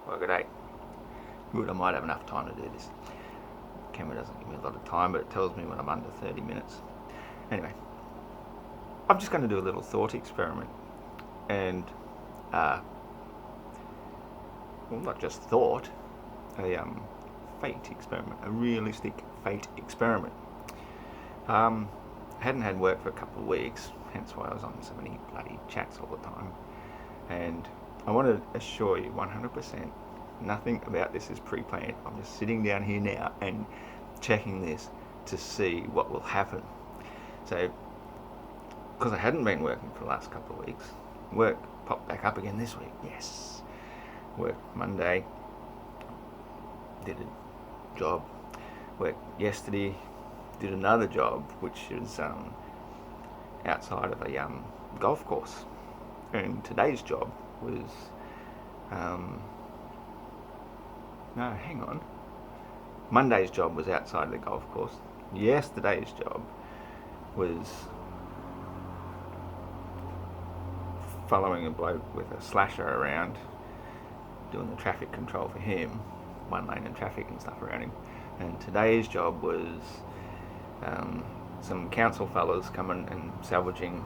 Well, good day. Good, I might have enough time to do this. The camera doesn't give me a lot of time, but it tells me when I'm under 30 minutes. Anyway, I'm just going to do a little thought experiment. And, well, not just thought, a fate experiment, a realistic fate experiment. Hadn't had work for a couple of weeks, hence why I was on so many bloody chats all the time. And I want to assure you 100%, nothing about this is pre-planned. I'm just sitting down here now and checking this to see what will happen. So, because I hadn't been working for the last couple of weeks, work popped back up again this week. Yes. Worked Monday, did a job. Worked yesterday, did another job, which is outside of a golf course. And today's job was, no, hang on. Monday's job was outside the golf course. Yesterday's job was following a bloke with a slasher around, doing the traffic control for him, one lane and traffic and stuff around him. And today's job was some council fellas coming and salvaging.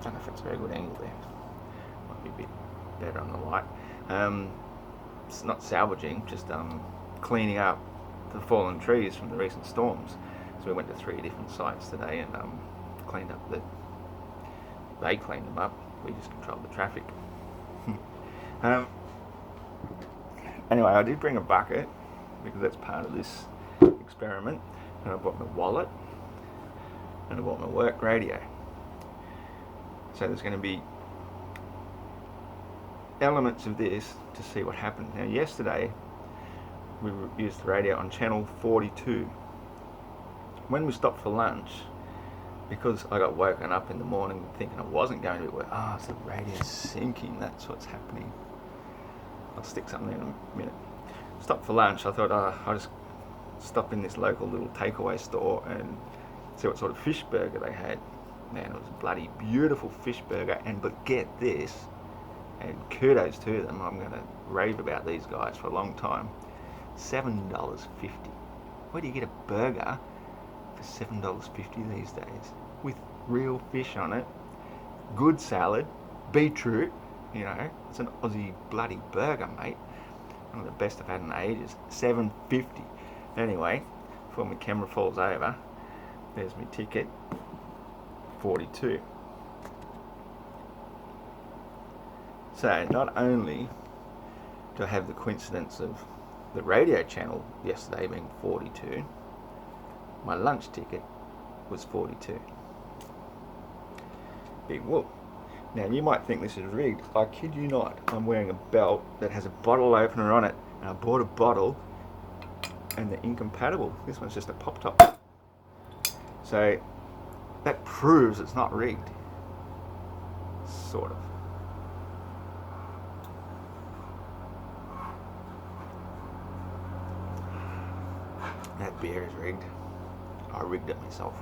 I don't know if it's a very good angle there. Might be a bit better on the light. It's not salvaging, just cleaning up the fallen trees from the recent storms. So we went to 3 different sites today and cleaned up they cleaned them up. We just controlled the traffic. Anyway, I did bring a bucket because that's part of this experiment. And I brought my wallet and I brought my work radio. So there's going to be elements of this to see what happened. Now yesterday we used the radio on channel 42. When we stopped for lunch, because I got woken up in the morning thinking I wasn't going to be working, so the radio's sinking, that's what's happening. I'll stick something in a minute. Stopped for lunch, I thought I'll just stop in this local little takeaway store and see what sort of fish burger they had. Man, it was a bloody beautiful fish burger, but get this, and kudos to them, I'm going to rave about these guys for a long time, $7.50. Where do you get a burger for $7.50 these days? With real fish on it, good salad, beetroot, it's an Aussie bloody burger, mate. One of the best I've had in ages. $7.50. Anyway, before my camera falls over, there's my ticket, 42. So not only do I have the coincidence of the radio channel yesterday being 42, my lunch ticket was 42. Big whoop. Now you might think this is rigged. I kid you not. I'm wearing a belt that has a bottle opener on it, and I bought a bottle and they're incompatible. This one's just a pop top. So that proves it's not rigged. Sort of. That beer is rigged. I rigged it myself.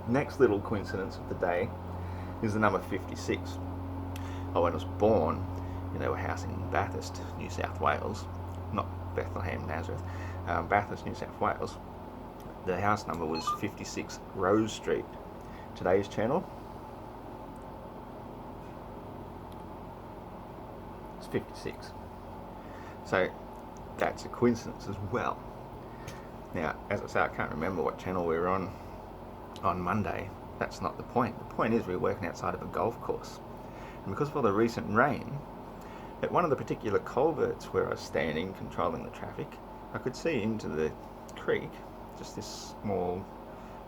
Next little coincidence of the day is the number 56. When I was born, a house in Bathurst, New South Wales, not Bethlehem, Nazareth, Bathurst, New South Wales. The house number was 56 Rose Street. Today's channel, it's 56. So that's a coincidence as well. Now, as I say, I can't remember what channel we were on Monday. That's not the point. The point is we were working outside of a golf course. And because of all the recent rain, at one of the particular culverts where I was standing, controlling the traffic, I could see into the creek, just this small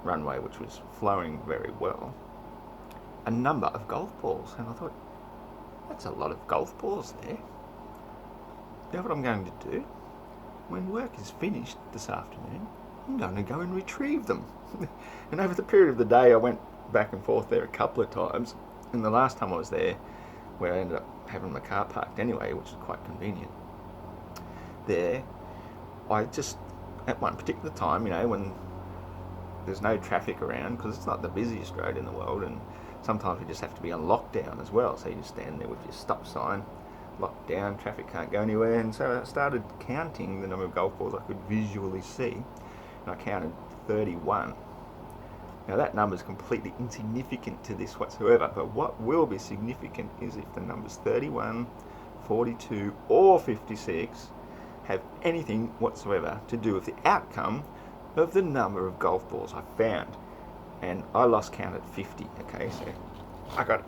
runway which was flowing very well, a number of golf balls. And I thought, that's a lot of golf balls there. You know what I'm going to do? When work is finished this afternoon, I'm going to go and retrieve them. And over the period of the day, I went back and forth there a couple of times. And the last time I was there, where I ended up having my car parked anyway, which is quite convenient, there, I just, at one particular time, when there's no traffic around, because it's not the busiest road in the world, and sometimes we just have to be on lockdown as well, so you just stand there with your stop sign, locked down, traffic can't go anywhere, and so I started counting the number of golf balls I could visually see, and I counted 31. Now that number is completely insignificant to this whatsoever, but what will be significant is if the numbers 31, 42 or 56 have anything whatsoever to do with the outcome of the number of golf balls I found. And I lost count at 50, okay, so I got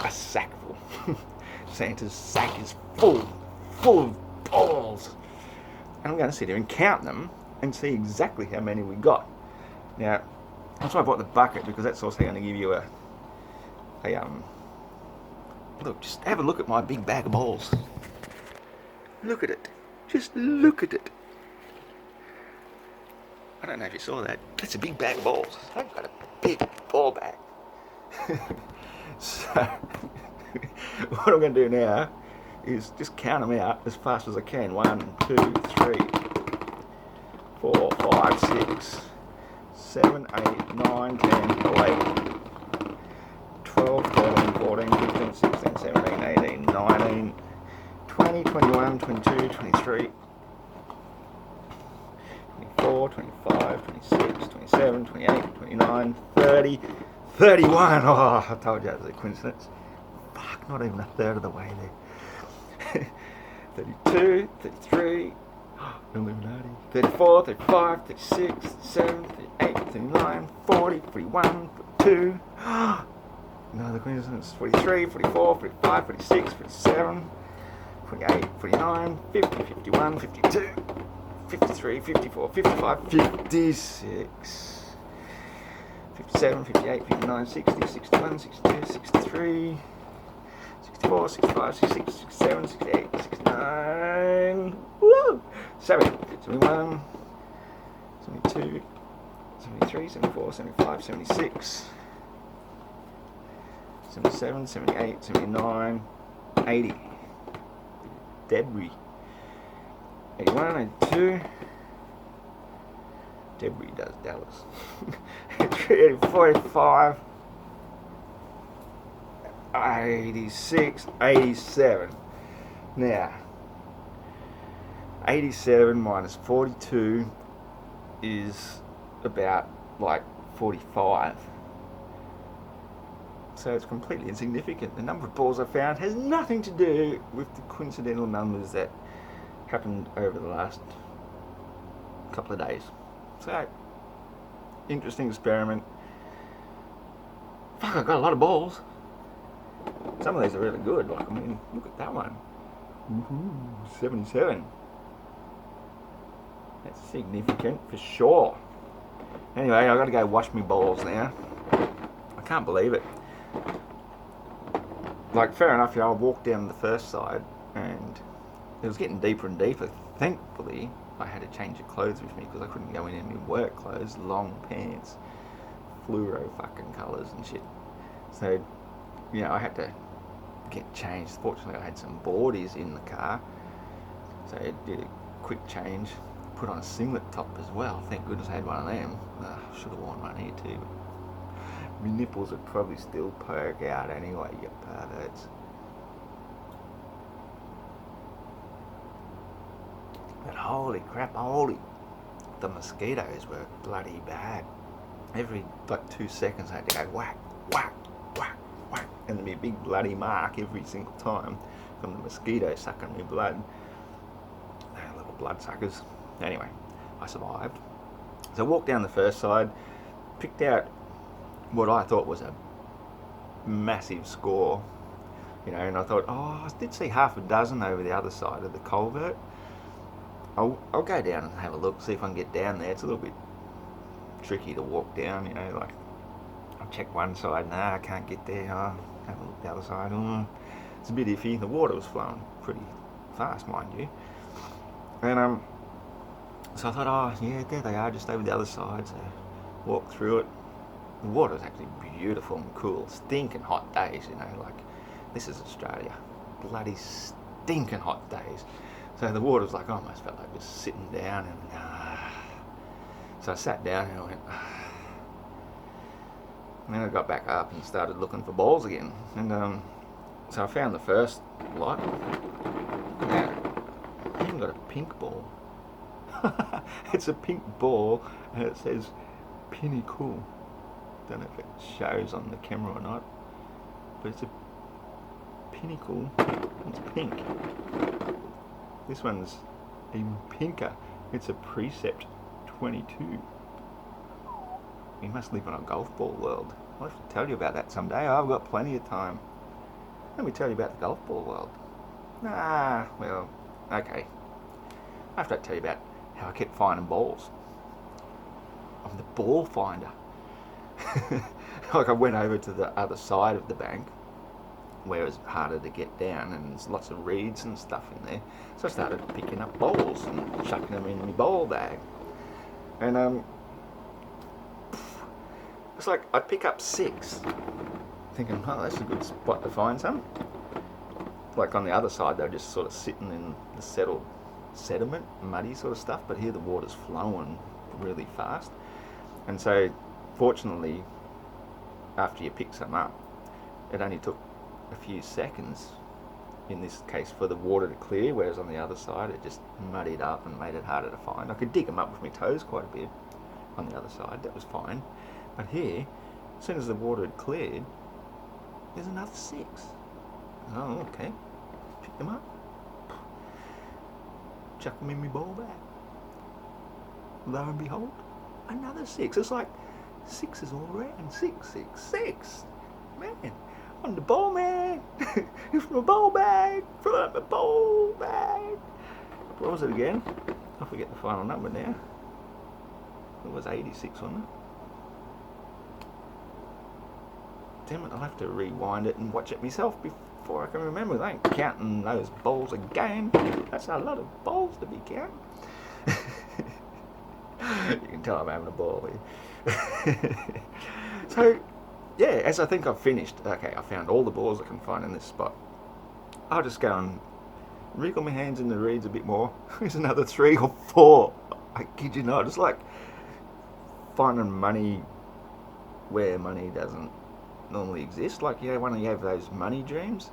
a sack full. Santa's sack is full of balls. And I'm going to sit here and count them and see exactly how many we got. Now, that's why I bought the bucket, because that's also going to give you a look, just have a look at my big bag of balls. Look at it. Just look at it. I don't know if you saw that. That's a big bag of balls. I've got a big ball bag. So, what I'm going to do now is just count them out as fast as I can. 1, 2, 3, 4, 5, 6, 7, 8, 9, 10, 11, 12, 13, 14, 15, 16, 17, 18, 19, 20, 21, 22, 23, 24, 25, 26, 27, 28, 29, 30, 31. Oh, I told you that was a coincidence. Fuck, not even a third of the way there. 32, 33, Illuminati. 34, 35, 36, 37, 38, 39, 40, 41, 42. Another coincidence. 43, 44, 45, 46, 47, 48, 49, 50, 51, 52, 53, 54, 55, 56, 57, 58, 59, 60, 61, 62, 63, 64, 65, 66, 67, 68, 69, woo! 70, 71, 72, 73, 74, 75, 76, 77, 78, 79, 80. Debris. 81, 82. Debris does Dallas. 45, 86, 87. Now, 87 minus 42 is about like 45. So it's completely insignificant. The number of balls I found has nothing to do with the coincidental numbers that happened over the last couple of days. So, interesting experiment. Fuck, I got a lot of balls. Some of these are really good. Like, I mean, look at that one. 77. That's significant for sure. Anyway, I've got to go wash my balls now. I can't believe it. Like, fair enough, I walked down the first side and it was getting deeper and deeper. Thankfully, I had to change of clothes with me because I couldn't go in my work clothes, long pants, fluoro fucking colours and shit. So, you know, I had to get changed. Fortunately, I had some boardies in the car, so I did a quick change, put on a singlet top as well. Thank goodness I had one of them. Should have worn one here too. My nipples would probably still poke out anyway, you perverts. But holy crap, the mosquitoes were bloody bad. Every like 2 seconds I had to go whack, whack, whack, whack, and there'd be a big bloody mark every single time from the mosquito sucking my blood. They're little blood suckers. Anyway, I survived. So I walked down the first side, picked out what I thought was a massive score, you know, and I thought, oh, I did see half a dozen over the other side of the culvert. I'll go down and have a look, see if I can get down there. It's a little bit tricky to walk down, you know, like I'll check one side, nah, I can't get there, have a look the other side, it's a bit iffy. The water was flowing pretty fast, mind you, and so I thought, oh yeah, there they are, just over the other side. So walked through it. The water was actually beautiful and cool. Stinking hot days, you know, like this is Australia, bloody stinking hot days. So the water was like, I almost felt like just sitting down, and so I sat down and I went, and then I got back up and started looking for balls again, and so I found the first lot, Look at that. I even got a pink ball. It's a pink ball and it says pinnacle. Don't know if it shows on the camera or not, but it's a pinnacle. It's pink. This one's even pinker. It's a Precept 22. You must live in a golf ball world. I'll have to tell you about that someday. I've got plenty of time. Let me tell you about the golf ball world. Well, okay. I have to tell you about how I kept finding balls. I'm the ball finder. Like I went over to the other side of the bank where it was harder to get down and there's lots of reeds and stuff in there. So I started picking up balls and chucking them in my ball bag. And it's like I'd pick up 6, thinking, oh, that's a good spot to find some. Like on the other side, they're just sort of sitting in the settled sediment, muddy sort of stuff, but here the water's flowing really fast. And so, fortunately, after you pick some up, it only took a few seconds, in this case, for the water to clear, whereas on the other side, it just muddied up and made it harder to find. I could dig them up with my toes quite a bit on the other side, that was fine. But here, as soon as the water had cleared, there's another 6. Oh, okay. Pick them up. Chuck them in my ball bag. Lo and behold, another 6. It's like 6s all around. 6, 6, 6. Man, I'm the ball man. It's my ball bag. Fill up my ball bag. What was it again? I forget the final number now. It was 86, wasn't it? Damn it, I'll have to rewind it and watch it myself before I can remember. I ain't counting those balls again. That's a lot of balls to be counting. You can tell I'm having a ball here. So, yeah, as I think I've finished, okay, I found all the balls I can find in this spot. I'll just go and wriggle my hands in the reeds a bit more. There's another 3 or 4. I kid you not. It's like finding money where money doesn't normally exist. Like, you know, when you have those money dreams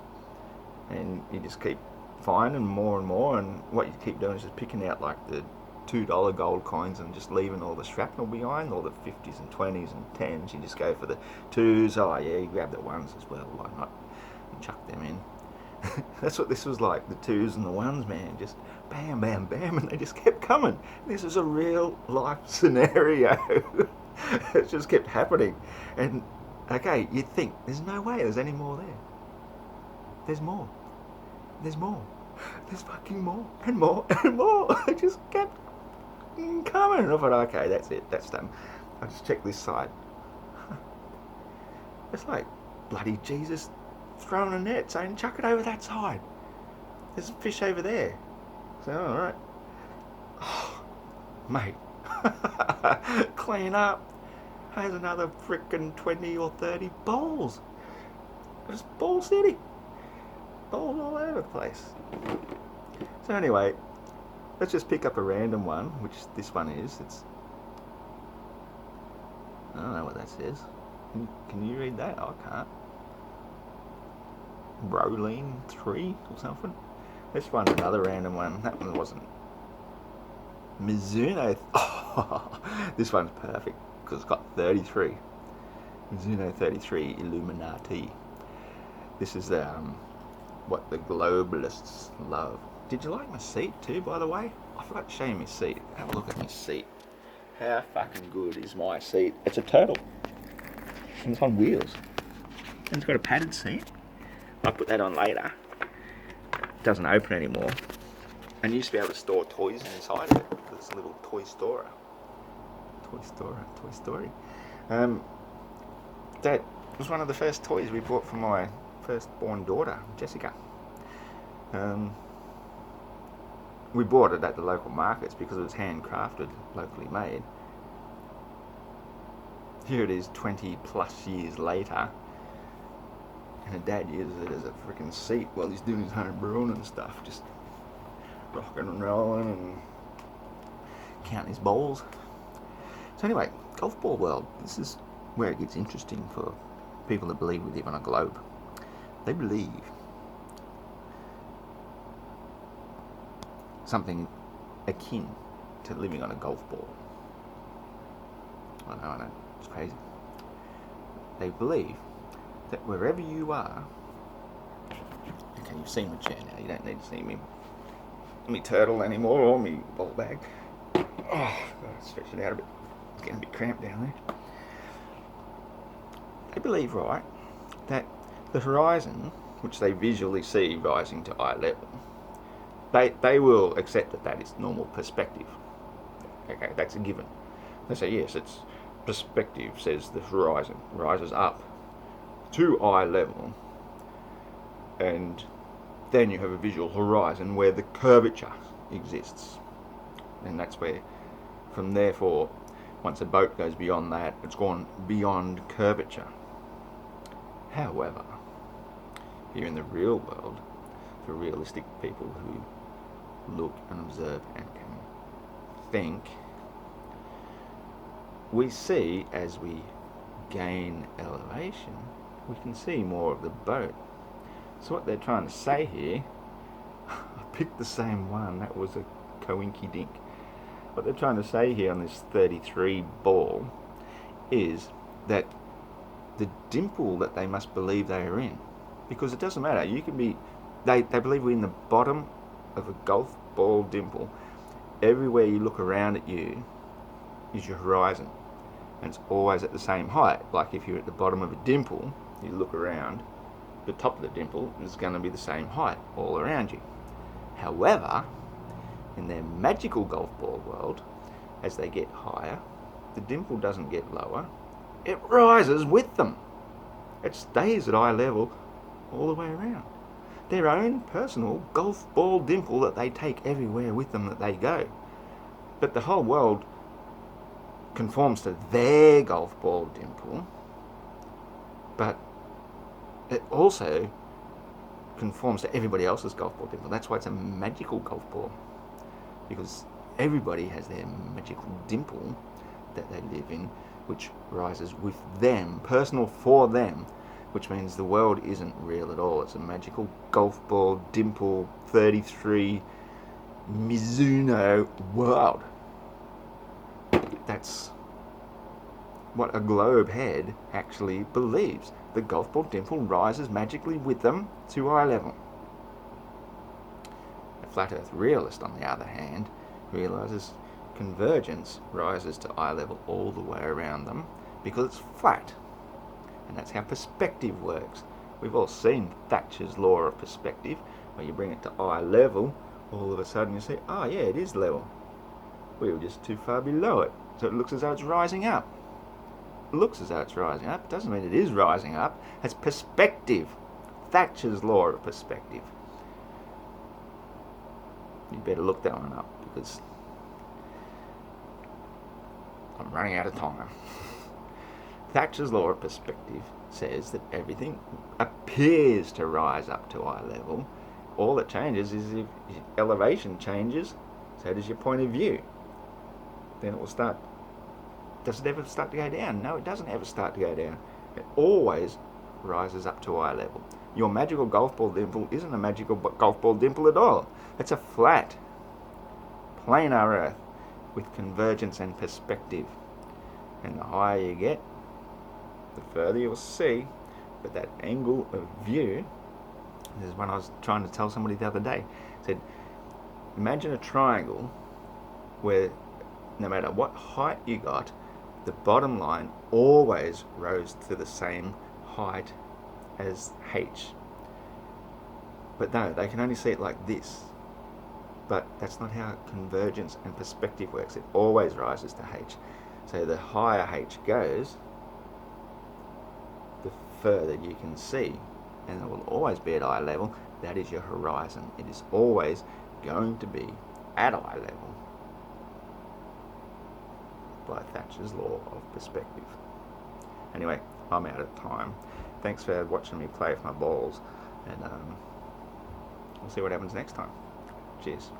and you just keep finding more and more, and what you keep doing is just picking out like the $2 gold coins and just leaving all the shrapnel behind, all the 50s and 20s and 10s. You just go for the 2s. Oh yeah, you grab the 1s as well, why not, and chuck them in. That's what this was like, the 2s and the 1s, man, just bam, bam, bam, and they just kept coming. This is a real life scenario. It just kept happening. And okay, you'd think, there's no way there's any more there. There's more. There's more. There's fucking more. And more. And more. It just kept coming. And I thought, okay, that's it. That's done. I'll just check this side. It's like bloody Jesus throwing a net saying, chuck it over that side. There's a fish over there. So, alright. Oh, mate. Clean up. There's another frickin' 20 or 30 balls. It's ball city. Balls all over the place. So anyway, let's just pick up a random one, which this one is. It's, I don't know what that says. Can you read that? I can't. Roline 3 or something. Let's find another random one. That one wasn't. Mizuno. Oh, this one's perfect because it's got 33. Mizuno 33 Illuminati. This is what the globalists love. Did you like my seat too, by the way? I forgot to show you my seat. Have a look at my seat. How fucking good is my seat? It's a turtle. And it's on wheels. And it's got a padded seat. I'll put that on later. It doesn't open anymore. And you used to be able to store toys inside of it. This little toy storer. Toy story. That was one of the first toys we bought for my firstborn daughter, Jessica. We bought it at the local markets because it was handcrafted, locally made. Here it is 20 plus years later, and her dad uses it as a freaking seat while he's doing his home brewing and stuff, just rocking and rolling and counting his balls. So anyway, golf ball world, this is where it gets interesting for people that believe we live on a globe. They believe something akin to living on a golf ball. I know, it's crazy. They believe that wherever you are, okay, you've seen my chair now, you don't need to see me turtle anymore, or me ball bag. Oh, gotta stretch it out a bit. It's getting a bit cramped down there. They believe, right, that the horizon, which they visually see rising to eye level, they will accept that that is normal perspective. Okay, that's a given. They say, yes, it's perspective says the horizon rises up to eye level, and then you have a visual horizon where the curvature exists. And that's where, from therefore, once a boat goes beyond that, it's gone beyond curvature. However, here in the real world, for realistic people who look and observe and can think, we see as we gain elevation, we can see more of the boat. So what they're trying to say here, I picked the same one, that was a coinky-dink. What they're trying to say here on this 33 ball is that the dimple that they must believe they are in, because it doesn't matter, you can be, they believe we're in the bottom of a golf ball dimple. Everywhere you look around at you is your horizon, and it's always at the same height. Like if you're at the bottom of a dimple, you look around, the top of the dimple is going to be the same height all around you. However, in their magical golf ball world, as they get higher, the dimple doesn't get lower, it rises with them. It stays at eye level all the way around. Their own personal golf ball dimple that they take everywhere with them that they go. But the whole world conforms to their golf ball dimple, but it also conforms to everybody else's golf ball dimple. That's why it's a magical golf ball, because everybody has their magical dimple that they live in, which rises with them, personal for them, which means the world isn't real at all. It's a magical golf ball dimple 33 Mizuno world. That's what a globe head actually believes. The golf ball dimple rises magically with them to eye level. A flat earth realist, on the other hand, realizes convergence rises to eye level all the way around them because it's flat. And that's how perspective works. We've all seen Thatcher's law of perspective, where you bring it to eye level, all of a sudden you say, oh yeah, it is level. We were just too far below it. So it looks as though it's rising up. It looks as though it's rising up. It doesn't mean it is rising up. It's perspective. Thatcher's law of perspective. You better look that one up, because I'm running out of time. Thatcher's law of perspective says that everything appears to rise up to eye level. All that changes is if elevation changes, so does your point of view. Then it will start. Does it ever start to go down? No, it doesn't ever start to go down. It always rises up to eye level. Your magical golf ball dimple isn't a magical golf ball dimple at all. It's a flat, planar earth with convergence and perspective. And the higher you get, the further you'll see. But that angle of view, this is when I was trying to tell somebody the other day. I said, imagine a triangle where no matter what height you got, the bottom line always rose to the same height as H. But no, they can only see it like this. But that's not how convergence and perspective works. It always rises to H. So the higher H goes, the further you can see. And it will always be at eye level. That is your horizon. It is always going to be at eye level by Thatcher's law of perspective. Anyway, I'm out of time. Thanks for watching me play with my balls, and we'll see what happens next time. Cheers.